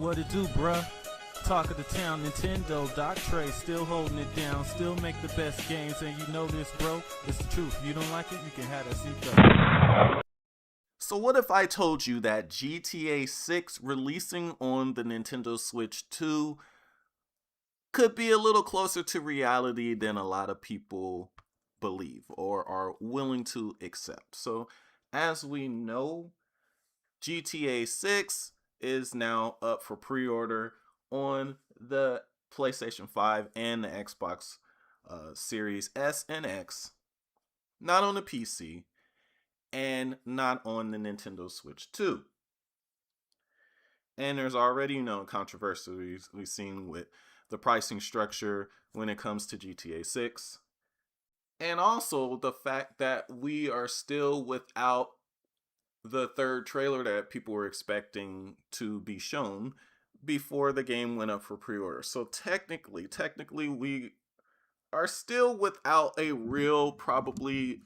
What it do, bruh? Talk of the town, Nintendo, Doc Trey, still holding it down, still make the best games, and you know this, bro. It's the truth. If you don't like it, you can have that seatbelt. So what if I told you that GTA 6 releasing on the Nintendo Switch 2 could be a little closer to reality than a lot of people believe or are willing to accept? So as we know, GTA 6 is now up for pre-order on the PlayStation 5 and the Xbox Series S and X, not on the PC, and not on the Nintendo Switch 2. And there's already controversy we've seen with the pricing structure when it comes to GTA 6. And also the fact that we are still without the third trailer that people were expecting to be shown before the game went up for pre-order. So technically we are still without a real probably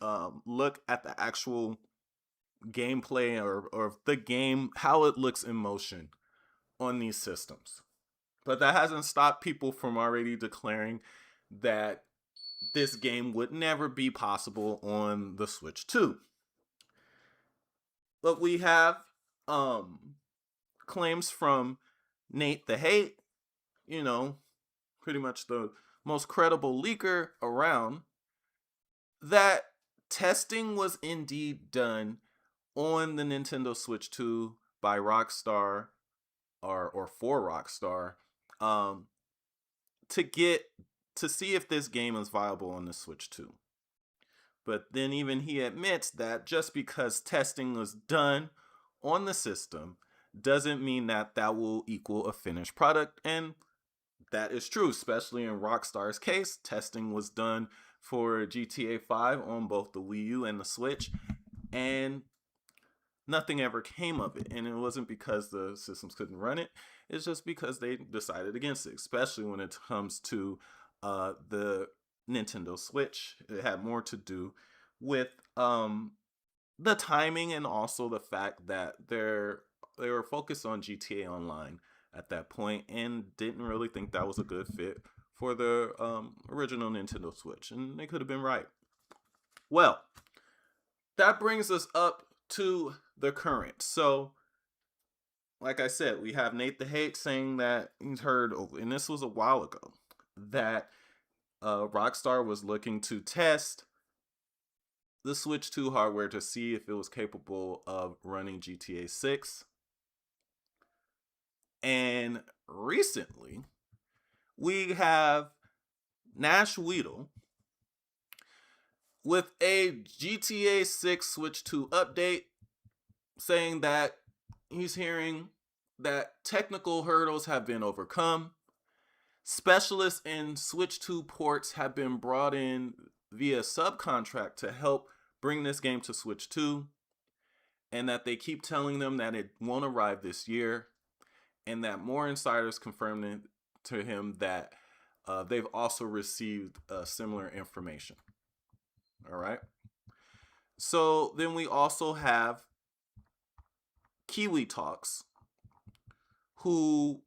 look at the actual gameplay or the game, how it looks in motion on these systems. But that hasn't stopped people from already declaring that this game would never be possible on the Switch 2. But we have claims from Nate the Hate, pretty much the most credible leaker around, that testing was indeed done on the Nintendo Switch 2 by Rockstar or for Rockstar to see if this game is viable on the Switch 2. But then even he admits that just because testing was done on the system doesn't mean that that will equal a finished product. And that is true, especially in Rockstar's case. Testing was done for GTA 5 on both the Wii U and the Switch, and nothing ever came of it. And it wasn't because the systems couldn't run it. It's just because they decided against it, especially when it comes to the Nintendo Switch. It had more to do with the timing and also the fact that they were focused on GTA Online at that point and didn't really think that was a good fit for the original Nintendo Switch. And they could have been right. Well, that brings us up to the current. So, like I said, we have Nate the Hate saying that he's heard, and this was a while ago, that Rockstar was looking to test the Switch 2 hardware to see if it was capable of running GTA 6. And recently, we have Nash Weedle with a GTA 6 Switch 2 update saying that he's hearing that technical hurdles have been overcome. Specialists in Switch 2 ports have been brought in via subcontract to help bring this game to Switch 2, and that they keep telling them that it won't arrive this year, and that more insiders confirmed to him that they've also received similar information. All right. So then we also have Kiwi Talks, who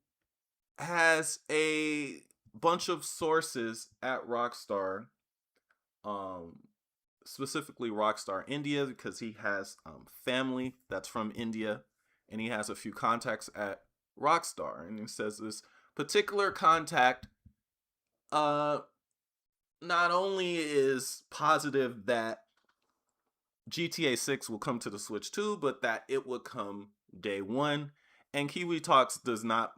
has a bunch of sources at Rockstar, specifically Rockstar India, because he has family that's from India, and he has a few contacts at Rockstar. And he says this particular contact not only is positive that GTA 6 will come to the Switch 2, but that it will come day one. And Kiwi Talks does not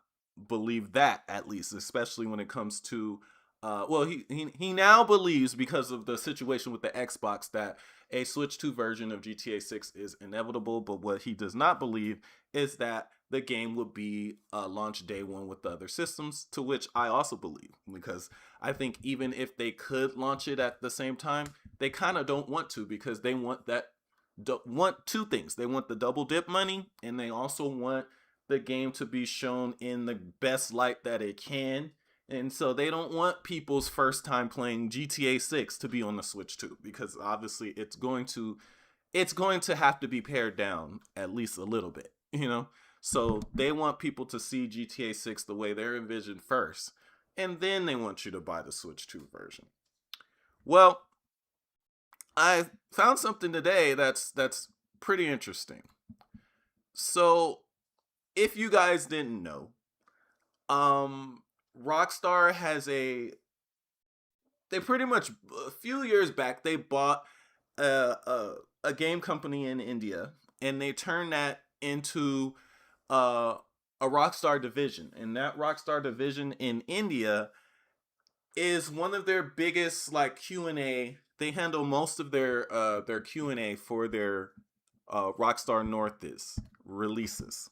believe that, at least, especially when it comes to he now believes, because of the situation with the Xbox, that a Switch 2 version of GTA 6 is inevitable. But what he does not believe is that the game would be launched day one with the other systems, to which I also believe, because I think even if they could launch it at the same time, they kind of don't want to, because they want two things. They want the double dip money, and they also want the game to be shown in the best light that it can. And so they don't want people's first time playing GTA 6 to be on the Switch 2, because obviously it's going to have to be pared down at least a little bit, So they want people to see GTA 6 the way they're envisioned first, and then they want you to buy the Switch 2 version. Well, I found something today that's pretty interesting. So, if you guys didn't know, Rockstar has they pretty much a few years back they bought a game company in India, and they turned that into uh, a Rockstar division, and that Rockstar division in India is one of their biggest like Q&A. They handle most of their Q&A for their Rockstar North is releases.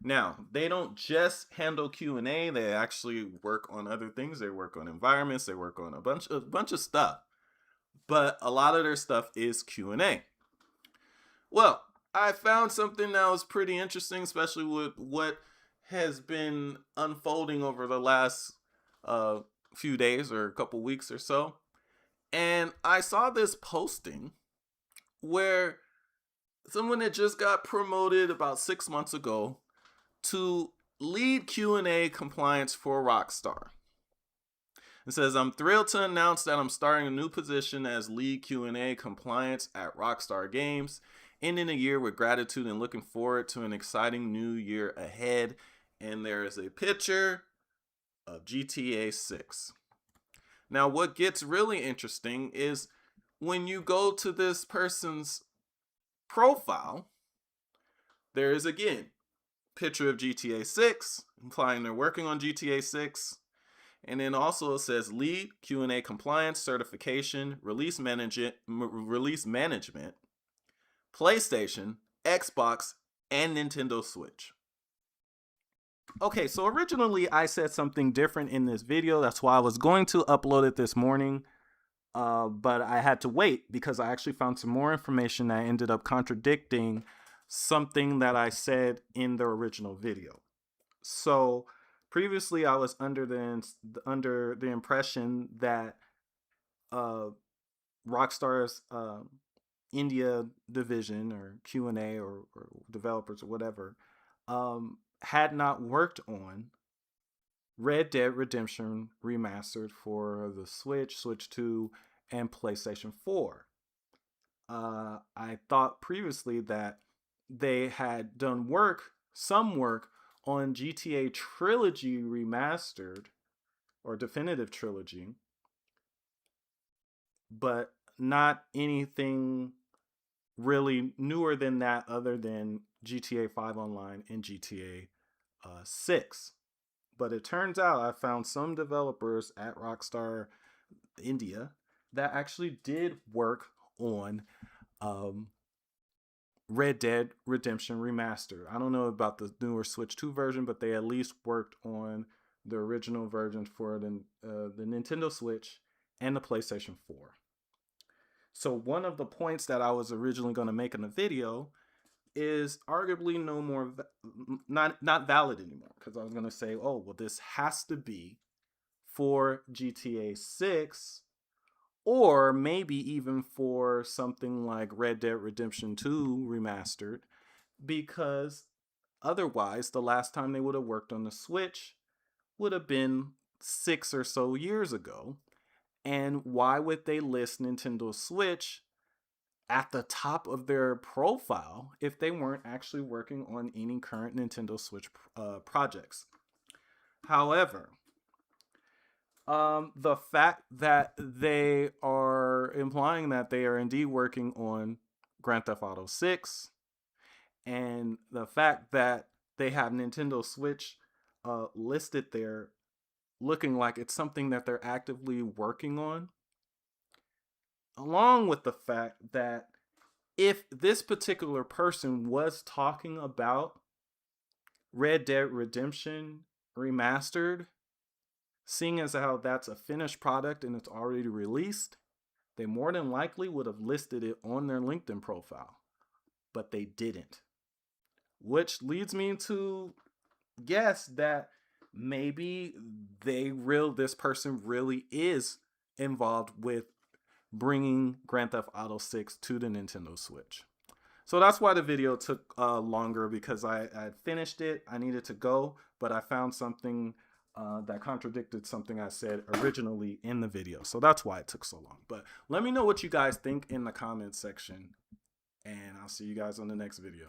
Now, they don't just handle Q&A, they actually work on other things. They work on environments, they work on a bunch of stuff. But a lot of their stuff is Q&A. Well, I found something that was pretty interesting, especially with what has been unfolding over the last uh, few days or a couple weeks or so. And I saw this posting where someone had just got promoted about 6 months ago to lead Q&A compliance for Rockstar. It says, I'm thrilled to announce that I'm starting a new position as lead Q&A compliance at Rockstar Games, ending a year with gratitude and looking forward to an exciting new year ahead. And there is a picture of GTA 6. Now, what gets really interesting is when you go to this person's profile, there is again picture of GTA 6, implying they're working on GTA 6. And then also it says lead Q&A compliance certification, release management, PlayStation, Xbox, and Nintendo Switch. Okay, so originally I said something different in this video. That's why I was going to upload it this morning. But I had to wait because I actually found some more information that ended up contradicting something that I said in the original video. So previously I was under the impression that Rockstar's India division or Q&A or developers or whatever had not worked on Red Dead Redemption Remastered for the Switch, Switch 2, and PlayStation 4. I thought previously that they had done some work on GTA Trilogy Remastered or Definitive Trilogy, but not anything really newer than that other than GTA 5 Online and GTA 6. But it turns out I found some developers at Rockstar India that actually did work on Red Dead Redemption Remastered. I don't know about the newer Switch 2 version, but they at least worked on the original version for the Nintendo Switch and the PlayStation 4. So one of the points that I was originally going to make in the video is arguably no more not valid anymore, because I was going to say, oh, well, this has to be for GTA 6 or maybe even for something like Red Dead Redemption 2 Remastered, because otherwise the last time they would have worked on the Switch would have been 6 or so years ago. And why would they list Nintendo Switch at the top of their profile if they weren't actually working on any current Nintendo Switch projects? However, the fact that they are implying that they are indeed working on Grand Theft Auto 6, and the fact that they have Nintendo Switch listed there looking like it's something that they're actively working on, along with the fact that if this particular person was talking about Red Dead Redemption Remastered, seeing as how that's a finished product and it's already released, they more than likely would have listed it on their LinkedIn profile, but they didn't. Which leads me to guess that maybe this person really is involved with bringing Grand Theft Auto 6 to the Nintendo Switch. So that's why the video took longer, because I finished it. I needed to go, but I found something that contradicted something I said originally in the video. So that's why it took so long. But let me know what you guys think in the comments section, and I'll see you guys on the next video.